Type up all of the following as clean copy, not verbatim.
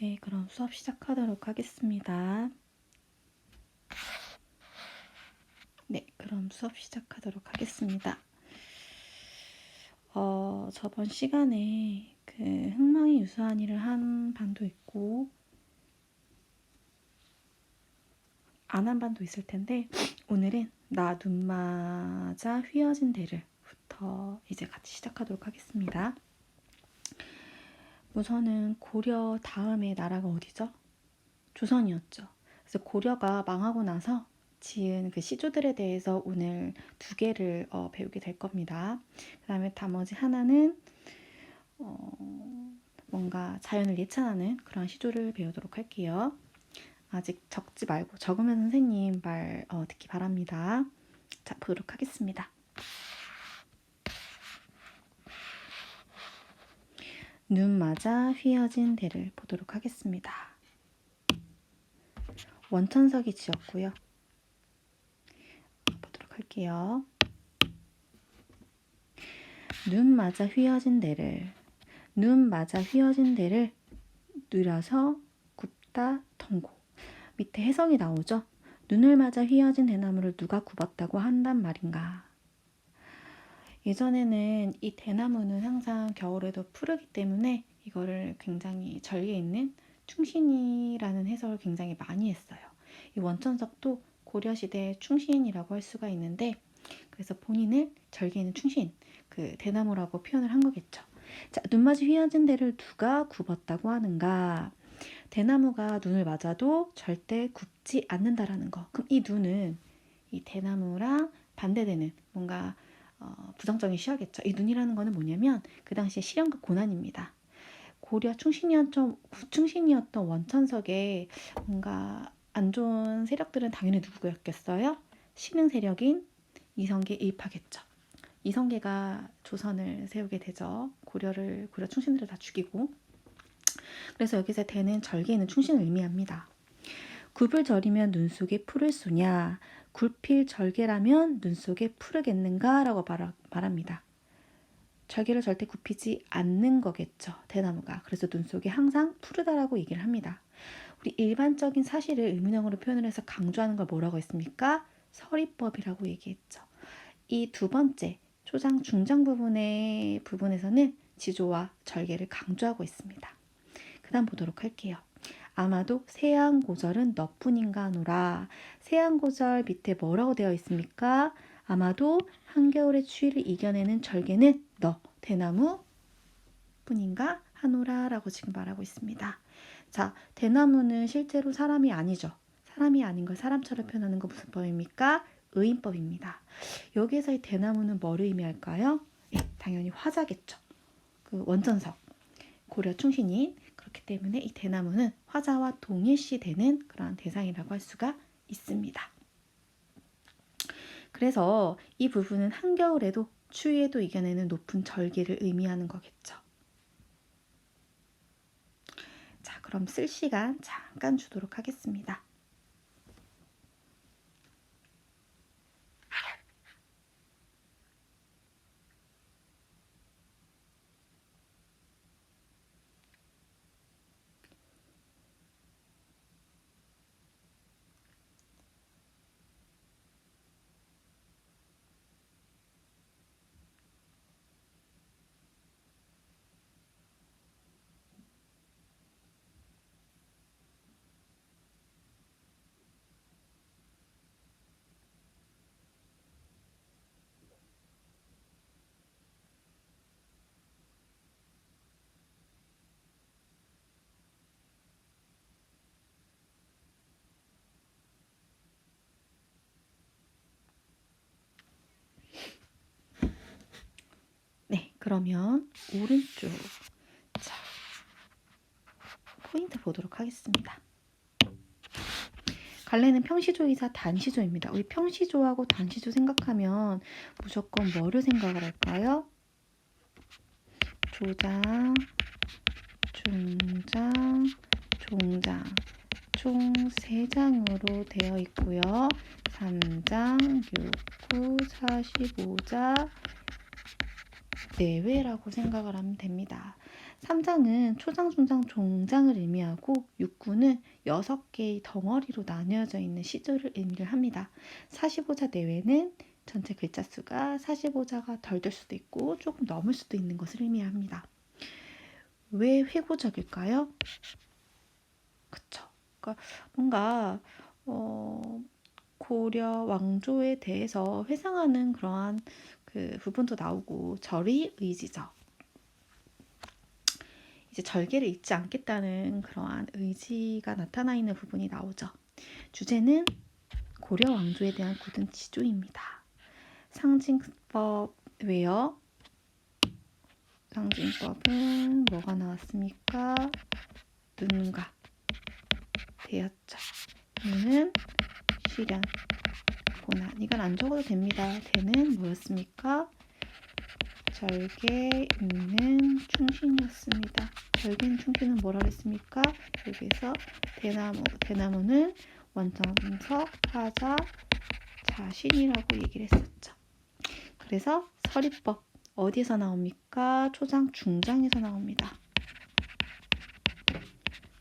네, 그럼 수업 시작하도록 하겠습니다. 네, 그럼 수업 시작하도록 하겠습니다. 저번 시간에 그 흥망이 유수한 일을 한 반도 있고 안 한 반도 있을 텐데 오늘은 나 눈 맞아 휘어진 대를부터 이제 같이 시작하도록 하겠습니다. 우선은 고려 다음에 나라가 어디죠? 조선이었죠. 그래서 고려가 망하고 나서 지은 그 시조들에 대해서 오늘 두 개를 배우게 될 겁니다. 그 다음에 나머지 하나는 뭔가 자연을 예찬하는 그런 시조를 배우도록 할게요. 아직 적지 말고 적으면 선생님 말 듣기 바랍니다. 자, 보도록 하겠습니다. 눈 맞아 휘어진 대를 보도록 하겠습니다. 원천석이 지었고요. 보도록 할게요. 눈 맞아 휘어진 대를 누려서 굽다 덩고. 밑에 해석이 나오죠. 눈을 맞아 휘어진 대나무를 누가 굽었다고 한단 말인가. 예전에는 이 대나무는 항상 겨울에도 푸르기 때문에 이거를 굉장히 절개 있는 충신이라는 해석을 굉장히 많이 했어요. 이 원천석도 고려시대 충신이라고 할 수가 있는데, 그래서 본인을 절개 있는 충신, 그 대나무라고 표현을 한 거겠죠. 자, 눈맞이 휘어진 대를 누가 굽었다고 하는가? 대나무가 눈을 맞아도 절대 굽지 않는다라는 거. 그럼 이 눈은 이 대나무랑 반대되는 뭔가 부정적인 시야겠죠. 이 눈이라는 거는 뭐냐면 그 당시에 시련과 고난입니다. 고려 충신이었던 원천석에 뭔가 안 좋은 세력들은 당연히 누구였겠어요? 신흥 세력인 이성계 일파겠죠. 이성계가 조선을 세우게 되죠. 고려 충신들을 다 죽이고. 그래서 여기서 대는 절개 있는 충신을 의미합니다. 굽을 절이면 눈 속에 풀을 쏘냐, 굽힐 절개라면 눈 속에 푸르겠는가 라고 말합니다. 절개를 절대 굽히지 않는 거겠죠, 대나무가. 그래서 눈 속에 항상 푸르다라고 얘기를 합니다. 우리 일반적인 사실을 의문형으로 표현을 해서 강조하는 걸 뭐라고 했습니까? 서리법이라고 얘기했죠. 이 두 번째 초장 중장 부분에서는 지조와 절개를 강조하고 있습니다. 그 다음 보도록 할게요. 아마도 세양고절은 너뿐인가 하노라. 세양고절 밑에 뭐라고 되어 있습니까? 아마도 한겨울의 추위를 이겨내는 절개는 너, 대나무 뿐인가 하노라 라고 지금 말하고 있습니다. 자, 대나무는 실제로 사람이 아니죠. 사람이 아닌 걸 사람처럼 표현하는 거 무슨 법입니까? 의인법입니다. 여기에서 이 대나무는 뭐를 의미할까요? 예, 당연히 화자겠죠. 그 원천석, 고려 충신인. 그렇기 때문에 이 대나무는 화자와 동일시되는 그런 대상이라고 할 수가 있습니다. 그래서 이 부분은 한겨울에도 추위에도 이겨내는 높은 절개를 의미하는 거겠죠. 자, 그럼 쓸 시간 잠깐 주도록 하겠습니다. 네, 그러면 오른쪽 자, 포인트 보도록 하겠습니다. 갈래는 평시조이자 단시조입니다. 우리 평시조하고 단시조 생각하면 무조건 뭐를 생각을 할까요? 조장, 중장, 종장 총 3장으로 되어 있고요. 3장, 6구, 45자 내외라고 생각을 하면 됩니다. 삼장은 초장, 중장, 종장을 의미하고 육구는 6개의 덩어리로 나뉘어져 있는 시조를 의미를 합니다. 45자 내외는 전체 글자 수가 45자가 덜 될 수도 있고 조금 넘을 수도 있는 것을 의미합니다. 왜 회고적일까요? 그쵸. 그러니까 뭔가 고려 왕조에 대해서 회상하는 그러한 그 부분도 나오고 절의 의지죠. 이제 절개를 잊지 않겠다는 그러한 의지가 나타나 있는 부분이 나오죠. 주제는 고려 왕조에 대한 굳은 지조입니다. 상징법 외요. 상징법은 뭐가 나왔습니까? 눈과 되었죠. 눈은 실현, 고난. 이건 안 적어도 됩니다. 대는 뭐였습니까? 절개 있는 충신이었습니다. 절개 있는 충신은 뭐라 그랬습니까? 여기서 대나무는 원정석, 화자, 자신이라고 얘기를 했었죠. 그래서 서리법 어디에서 나옵니까? 초장, 중장에서 나옵니다.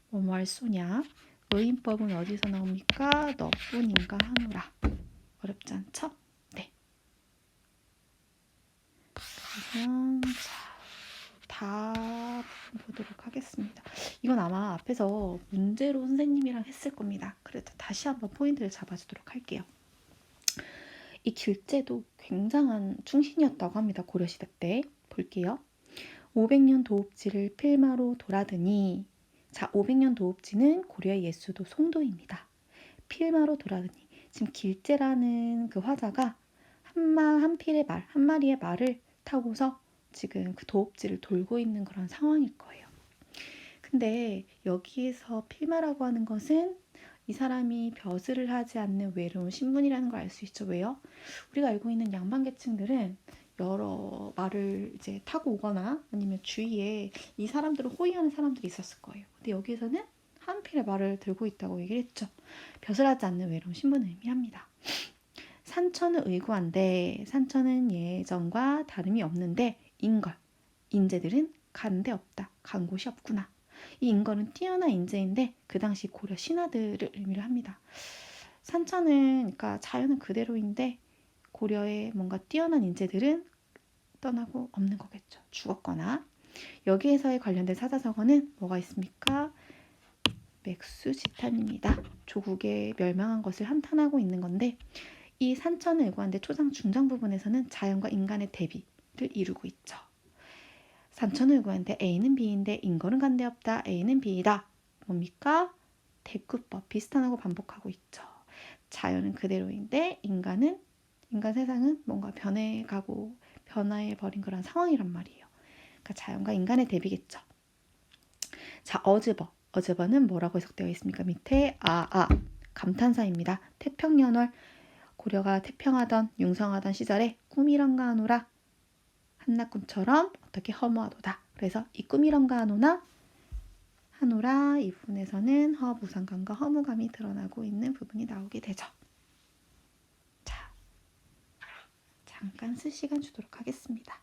뭐뭐 할 소냐? 의인법은 어디서 나옵니까? 너뿐인가 하노라. 어렵지 않죠? 네. 그러면 다 보도록 하겠습니다. 이건 아마 앞에서 문제로 선생님이랑 했을 겁니다. 그래도 다시 한번 포인트를 잡아주도록 할게요. 이 길제도 굉장한 충신이었다고 합니다. 고려시대 때. 볼게요. 500년 도읍지를 필마로 돌아드니, 자, 500년 도읍지는 고려의 예수도 송도입니다. 필마로 돌아드니, 지금 길제라는 그 화자가 한 마리의 말을 타고서 지금 그 도읍지를 돌고 있는 그런 상황일 거예요. 근데 여기에서 필마라고 하는 것은 이 사람이 벼슬을 하지 않는 외로운 신분이라는 걸 알 수 있죠. 왜요? 우리가 알고 있는 양반계층들은 여러 말을 이제 타고 오거나 아니면 주위에 이 사람들을 호위하는 사람들이 있었을 거예요. 근데 여기에서는 한 필의 말을 들고 있다고 얘기를 했죠. 벼슬하지 않는 외로운 신분을 의미합니다. 산천은 의구한데, 산천은 예전과 다름이 없는데 인걸, 인재들은 간데 없다. 간 곳이 없구나. 이 인걸은 뛰어난 인재인데 그 당시 고려 신하들을 의미를 합니다. 산천은 그러니까 자연은 그대로인데 고려의 뭔가 뛰어난 인재들은 떠나고 없는 거겠죠. 죽었거나. 여기에서의 관련된 사자성어는 뭐가 있습니까? 맥수지탄입니다. 조국의 멸망한 것을 한탄하고 있는 건데, 이 산천을 의구한데 초장 중장 부분에서는 자연과 인간의 대비를 이루고 있죠. 산천을 의구한데 A는 B인데 인걸은 간데 없다. A는 B이다. 뭡니까? 대꾸법 비슷하고 반복하고 있죠. 자연은 그대로인데 인간 세상은 뭔가 변해가고 변화해버린 그런 상황이란 말이에요. 그러니까 자연과 인간의 대비겠죠. 자, 어즈버는 뭐라고 해석되어 있습니까? 밑에 감탄사입니다. 태평연월 고려가 태평하던 융성하던 시절에 꿈이런가 하노라 한낮꿈처럼 어떻게 허무하도다. 그래서 이 꿈이런가 하노라 이 부분에서는 허무상감과 허무감이 드러나고 있는 부분이 나오게 되죠. 자, 잠깐 쓸 시간 주도록 하겠습니다.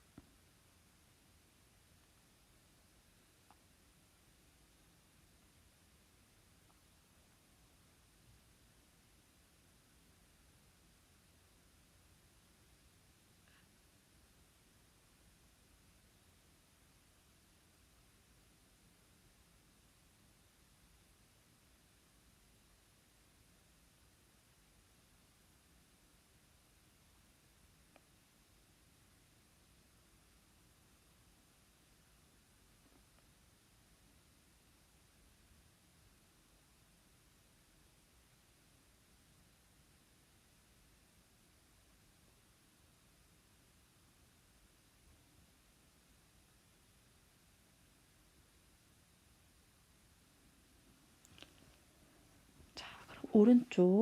자, 그럼 오른쪽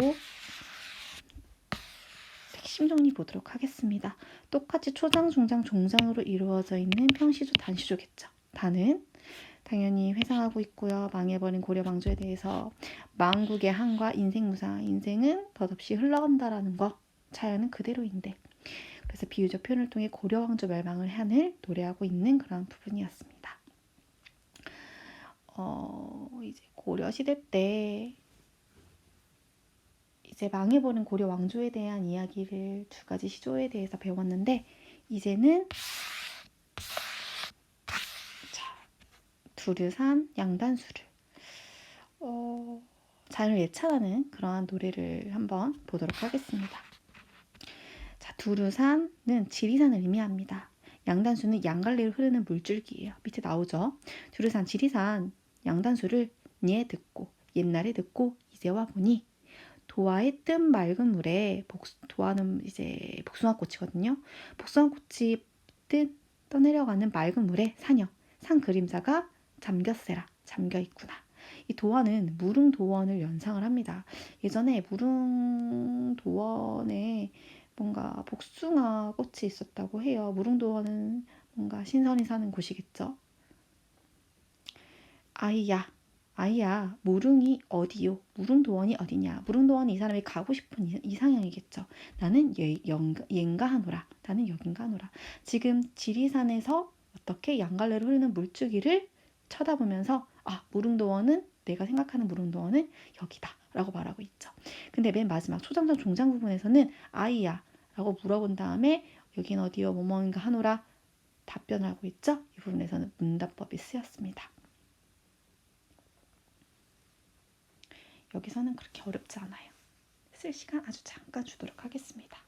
핵심 정리 보도록 하겠습니다. 똑같이 초장, 중장, 종장으로 이루어져 있는 평시조, 단시조겠죠. 단은 당연히 회상하고 있고요. 망해버린 고려 왕조에 대해서 망국의 한과 인생무상, 인생은 덧없이 흘러간다라는 거, 자연은 그대로인데. 그래서 비유적 표현을 통해 고려 왕조 멸망을 한을 노래하고 있는 그런 부분이었습니다. 이제 고려시대 때 이제 망해버린 고려 왕조에 대한 이야기를 두 가지 시조에 대해서 배웠는데, 이제는 두류산 양단수를 자연을 예찬하는 그러한 노래를 한번 보도록 하겠습니다. 자, 두류산은 지리산을 의미합니다. 양단수는 양갈래로 흐르는 물줄기예요. 밑에 나오죠. 두류산, 지리산, 양단수를 옛날에 듣고 이제와 보니 도화의 뜬 맑은 물에 도화는 이제 복숭아꽃이거든요. 복숭아꽃이 떠내려가는 맑은 물에 산 그림자가 잠겨 있구나. 이 도화는 무릉도원을 연상을 합니다. 예전에 무릉도원에 뭔가 복숭아 꽃이 있었다고 해요. 무릉도원은 뭔가 신선이 사는 곳이겠죠. 아이야, 무릉이 어디요? 무릉도원이 어디냐? 무릉도원이 이 사람이 가고 싶은 이상형이겠죠. 나는 옌가 하노라. 나는 여긴가 하노라. 지금 지리산에서 어떻게 양갈래로 흐르는 물줄기를 쳐다보면서 무릉도원은, 내가 생각하는 무릉도원은 여기다 라고 말하고 있죠. 근데 맨 마지막 초장전 종장 부분에서는 아이야 라고 물어본 다음에 여긴 어디요? 뭐뭐인가 하노라 답변을 하고 있죠. 이 부분에서는 문답법이 쓰였습니다. 여기서는 그렇게 어렵지 않아요. 쓸 시간 아주 잠깐 주도록 하겠습니다.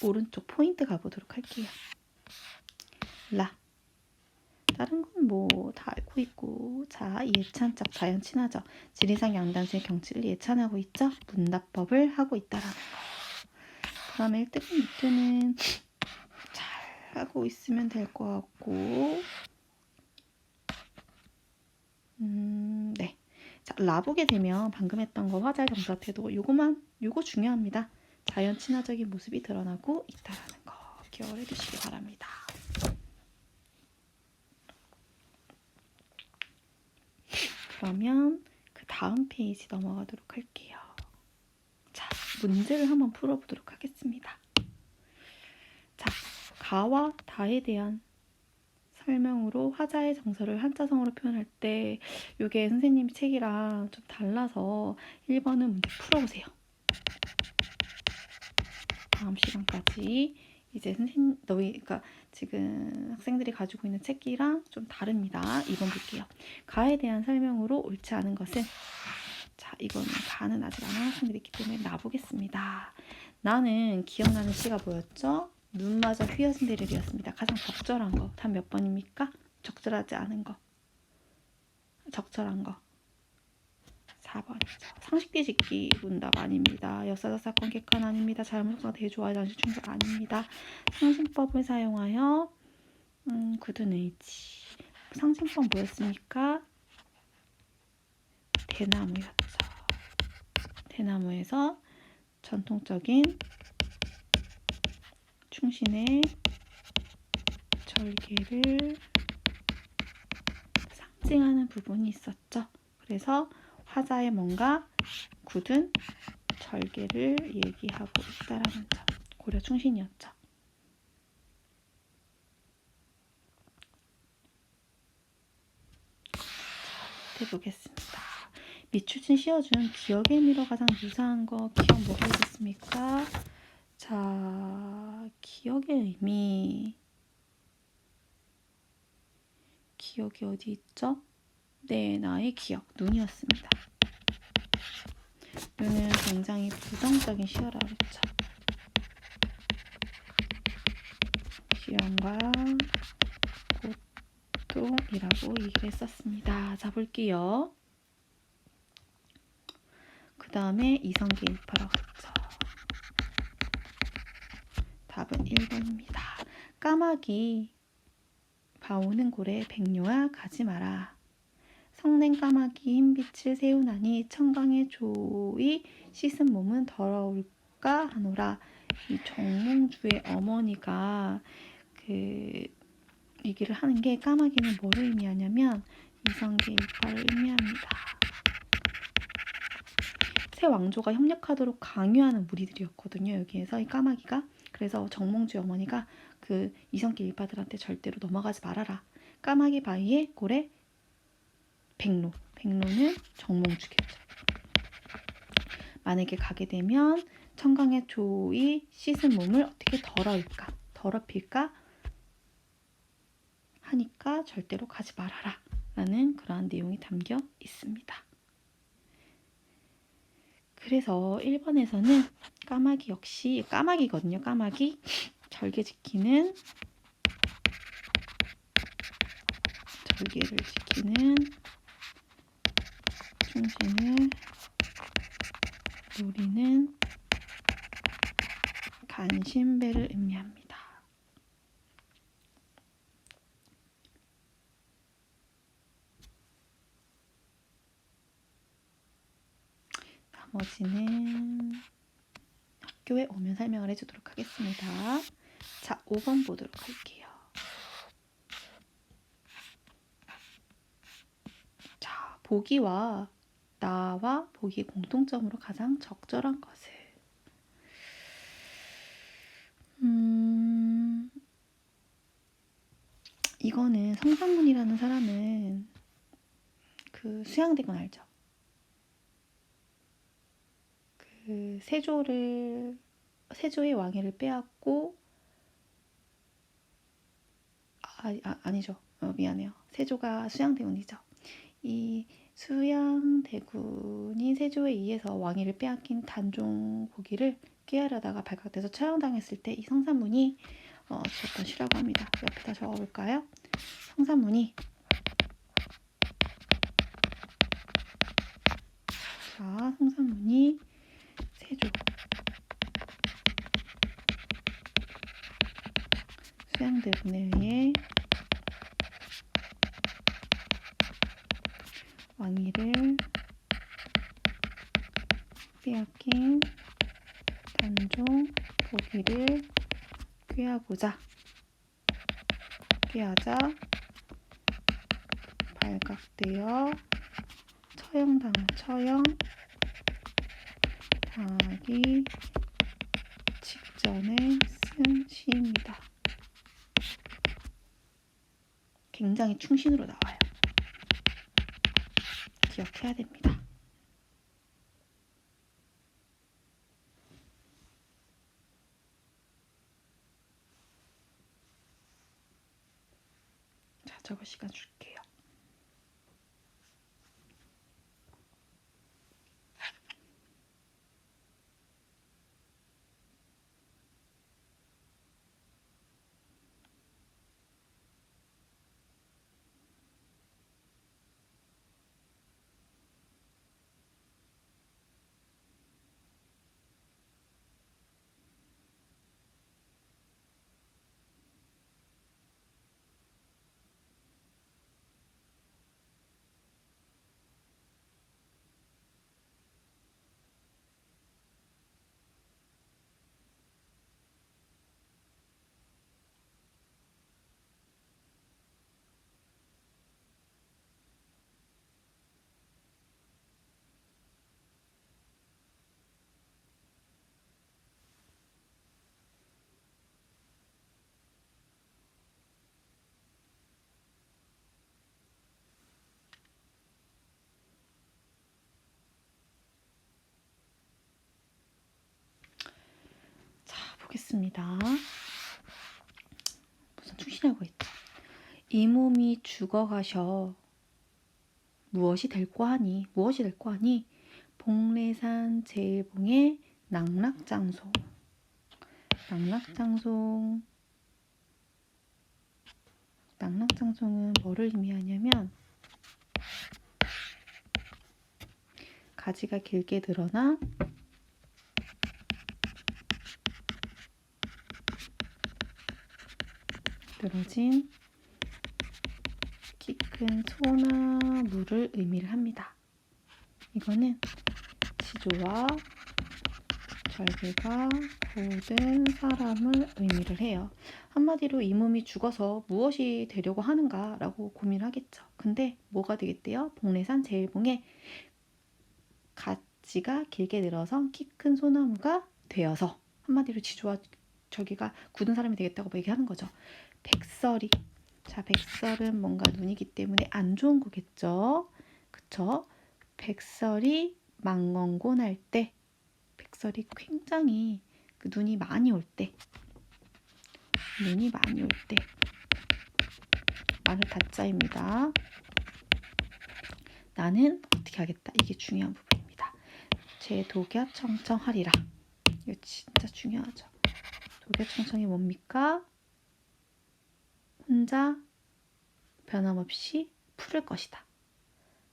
오른쪽 포인트 가보도록 할게요. 다른 건 뭐 다 알고 있고, 자, 예찬적 자연 친화적 지리산 양단수의 경치를 예찬하고 있죠. 문답법을 하고 있다라는 거. 그 다음에 1등은 2등은 잘 하고 있으면 될 것 같고, 네. 자, 라보게 되면 방금 했던 거 화자의 경사태도 요거 중요합니다. 자연 친화적인 모습이 드러나고 있다라는 거 기억을 해두시기 바랍니다. 그러면 그 다음 페이지 넘어가도록 할게요. 자, 문제를 한번 풀어보도록 하겠습니다. 자, 가와 다에 대한 설명으로 화자의 정서를 한자성어로 표현할 때 이게 선생님 책이랑 좀 달라서 1번은 문제 풀어보세요. 다음 시간까지 이제 그러니까 지금 학생들이 가지고 있는 책이랑 좀 다릅니다. 2번 볼게요. 가에 대한 설명으로 옳지 않은 것은, 자, 이거는 가는 아직 안 한 학생들이 있기 때문에 놔보겠습니다. 나는 기억나는 시가 뭐였죠? 눈 맞아 휘어진 대를이었습니다. 가장 적절한 거. 답 몇 번입니까? 적절하지 않은 거. 적절한 거. 4번이죠. 상식 뒤집기 문답 아닙니다. 역사적 사건 객관 아닙니다. 잘못성 대조와 전식 충돌 아닙니다. 상징법을 사용하여 굳은 의지. 상징법 뭐였습니까? 대나무였죠. 대나무에서 전통적인 충신의 절개를 상징하는 부분이 있었죠. 그래서 화자의 뭔가 굳은 절개를 얘기하고 있다라는 점. 고려 충신이었죠. 자, 해보겠습니다. 미추진 씌워준 기억의 의미로 가장 유사한 거 기억 뭐가 있겠습니까? 자, 기억의 의미. 기억이 어디 있죠? 네, 나의 기억, 눈이었습니다. 눈은 굉장히 부정적인 시어라 그랬죠. 시련과 고통이라고 얘기를 했었습니다. 자, 볼게요. 그 다음에 이성계 일파라고 했죠. 답은 1번입니다. 까마귀 봐오는 고래 백료아 가지 마라. 성낸 까마귀 흰빛을 세우나니 청강의 조이 씻은 몸은 더러울까 하노라. 이 정몽주의 어머니가 그 얘기를 하는 게 까마귀는 뭐를 의미하냐면 이성계 이빨을 의미합니다. 새 왕조가 협력하도록 강요하는 무리들이었거든요. 여기에서 이 까마귀가. 그래서 정몽주의 어머니가 그 이성계 일파들한테 절대로 넘어가지 말아라. 까마귀 바위에 고래 백로. 백로는 정몽주겠죠. 만약에 가게 되면 청강의 조이 씻은 몸을 어떻게 더럽힐까 하니까 절대로 가지 말아라 라는 그러한 내용이 담겨 있습니다. 그래서 1번에서는 까마귀 역시 까마귀거든요. 까마귀 절개를 지키는 충신을 노리는 간신배를 의미합니다. 나머지는 학교에 오면 설명을 해주도록 하겠습니다. 자, 5번 보도록 할게요. 자, 보기와 나와 보기의 공통점으로 가장 적절한 것을. 이거는 성산문이라는 사람은 그 수양대군 알죠? 그 세조의 왕위를 빼앗고 아니죠. 미안해요. 세조가 수양대군이죠. 이 수양대군이 세조에 의해서 왕위를 빼앗긴 단종 고기를 꾀하려다가 발각돼서 처형당했을 때 이 성산문이 주셨던 시라고 합니다. 옆에다 적어볼까요? 성산문이 세조 수양대군에 의해 왕위를 빼앗긴 단종 고기를 꾀하자 발각되어 처형당하기 직전에 쓴 시입니다. 굉장히 충신으로 나와요. 기억해야 됩니다. 자, 적을 시간 줄게요. 보겠습니다. 무슨 충신이라고 했죠? 이 몸이 죽어가셔 무엇이 될꼬 하니 봉래산 제일봉의 낙락장송은 뭐를 의미하냐면 가지가 길게 늘어나 늘어진 키 큰 소나무를 의미를 합니다. 이거는 지조와 절개가 고된 사람을 의미를 해요. 한마디로 이 몸이 죽어서 무엇이 되려고 하는가 라고 고민하겠죠. 근데 뭐가 되겠대요? 복례산 제일봉에 가지가 길게 늘어서 키 큰 소나무가 되어서, 한마디로 지조와 절개가 굳은 사람이 되겠다고 얘기하는 거죠. 백설이, 자, 백설은 뭔가 눈이기 때문에 안 좋은 거겠죠. 그쵸? 백설이 망언고 날 때, 백설이 굉장히 눈이 많이 올 때, 마늘 다자입니다. 나는 어떻게 하겠다. 이게 중요한 부분입니다. 제 독야 청청하리라. 이거 진짜 중요하죠. 독야 청청이 뭡니까? 혼자 변함없이 풀을 것이다.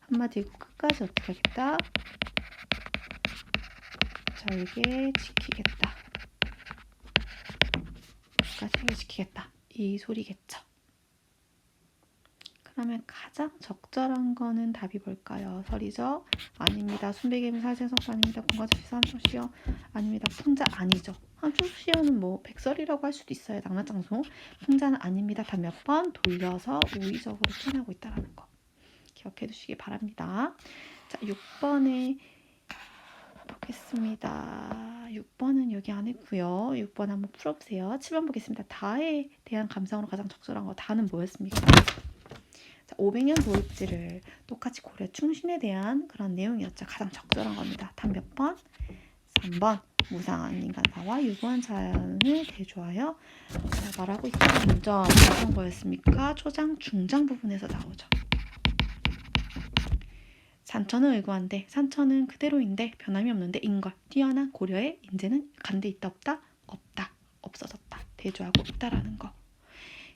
한마디로 끝까지 어떻게 하겠다? 절개 지키겠다. 끝까지 지키겠다. 이 소리겠죠. 그러면 가장 적절한 거는 답이 뭘까요? 설이죠? 아닙니다. 순백개미 살생석도 아닙니다. 공과자시사 함청시요? 아닙니다. 풍자 아니죠. 함청시요는 뭐 백설이라고 할 수도 있어요. 낭만장송. 풍자는 아닙니다. 답 몇 번? 돌려서 우의적으로 표현하고 있다는 거 기억해 두시기 바랍니다. 자, 6번에 보겠습니다. 6번은 여기 안 했고요. 6번 한번 풀어보세요. 7번 보겠습니다. 다에 대한 감상으로 가장 적절한 거 다는 뭐였습니까? 자, 500년 도입지를 똑같이 고려 충신에 대한 그런 내용이었죠. 가장 적절한 겁니다. 답 몇 번? 3번. 무상한 인간사와 유구한 자연을 대조하여 말하고 있다는 문점. 어떤 거였습니까? 초장, 중장 부분에서 나오죠. 산천은 의구한데, 산천은 그대로인데 변함이 없는데 인걸, 뛰어난 고려의 인재는 간데 있다 없다? 없다. 없어졌다. 대조하고 있다라는 거.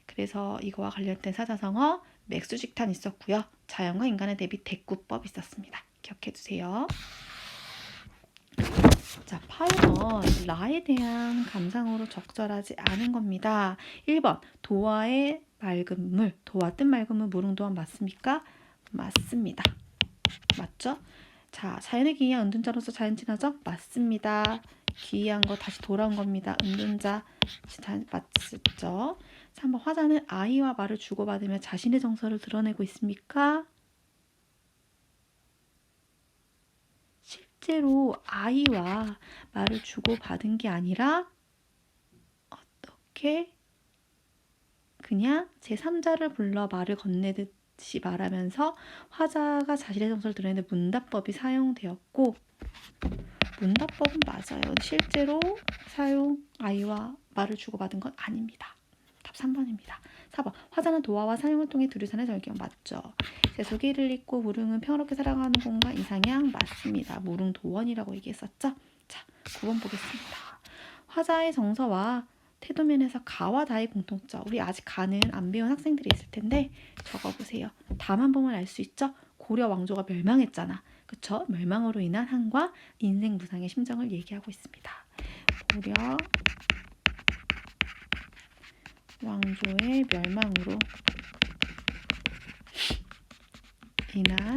그래서 이거와 관련된 사자성어 맥수직탄 있었고요. 자연과 인간의 대비 대꾸법 있었습니다. 기억해 두세요. 자, 8번 라에 대한 감상으로 적절하지 않은 겁니다. 1번 도화의 맑은 물, 도화 뜬 맑은 물 무릉도화 맞습니까? 맞습니다. 맞죠? 자, 자연의 기이한 은둔자로서 자연 친화적 맞습니다. 기이한 거 다시 돌아온 겁니다. 은둔자 맞죠? 3번 화자는 아이와 말을 주고받으며 자신의 정서를 드러내고 있습니까? 실제로 아이와 말을 주고받은 게 아니라 어떻게 그냥 제3자를 불러 말을 건네듯이 말하면서 화자가 자신의 정서를 드러내는 문답법이 사용되었고, 문답법은 맞아요. 실제로 아이와 말을 주고받은 건 아닙니다. 답 3번입니다. 4번 화자는 도화와 사용을 통해 두류산의 절경 맞죠. 제소기를 잇고 무릉은 평화롭게 살아가는 공간 이상향 맞습니다. 무릉도원이라고 얘기했었죠. 자, 9번 보겠습니다. 화자의 정서와 태도면에서 가와 다의 공통점. 우리 아직 가는 안 배운 학생들이 있을 텐데 적어보세요. 다만 보면 알 수 있죠. 고려 왕조가 멸망했잖아. 그쵸? 멸망으로 인한 한과 인생 무상의 심정을 얘기하고 있습니다. 고려 왕조의 멸망으로 인한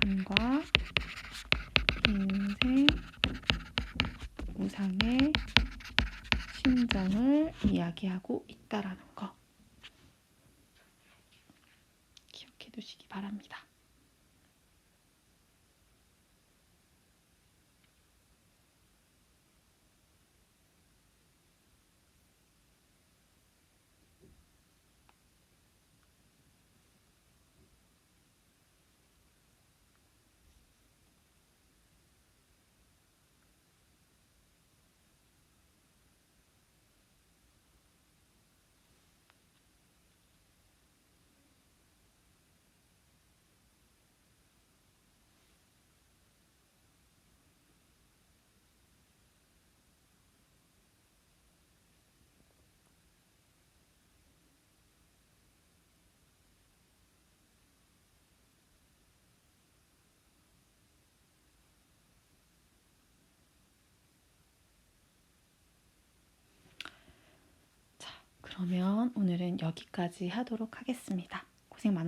한과 인생 무상의 심정을 이야기하고 있다라는 거 기억해 두시기 바랍니다. 그러면 오늘은 여기까지 하도록 하겠습니다. 고생 많았습니다.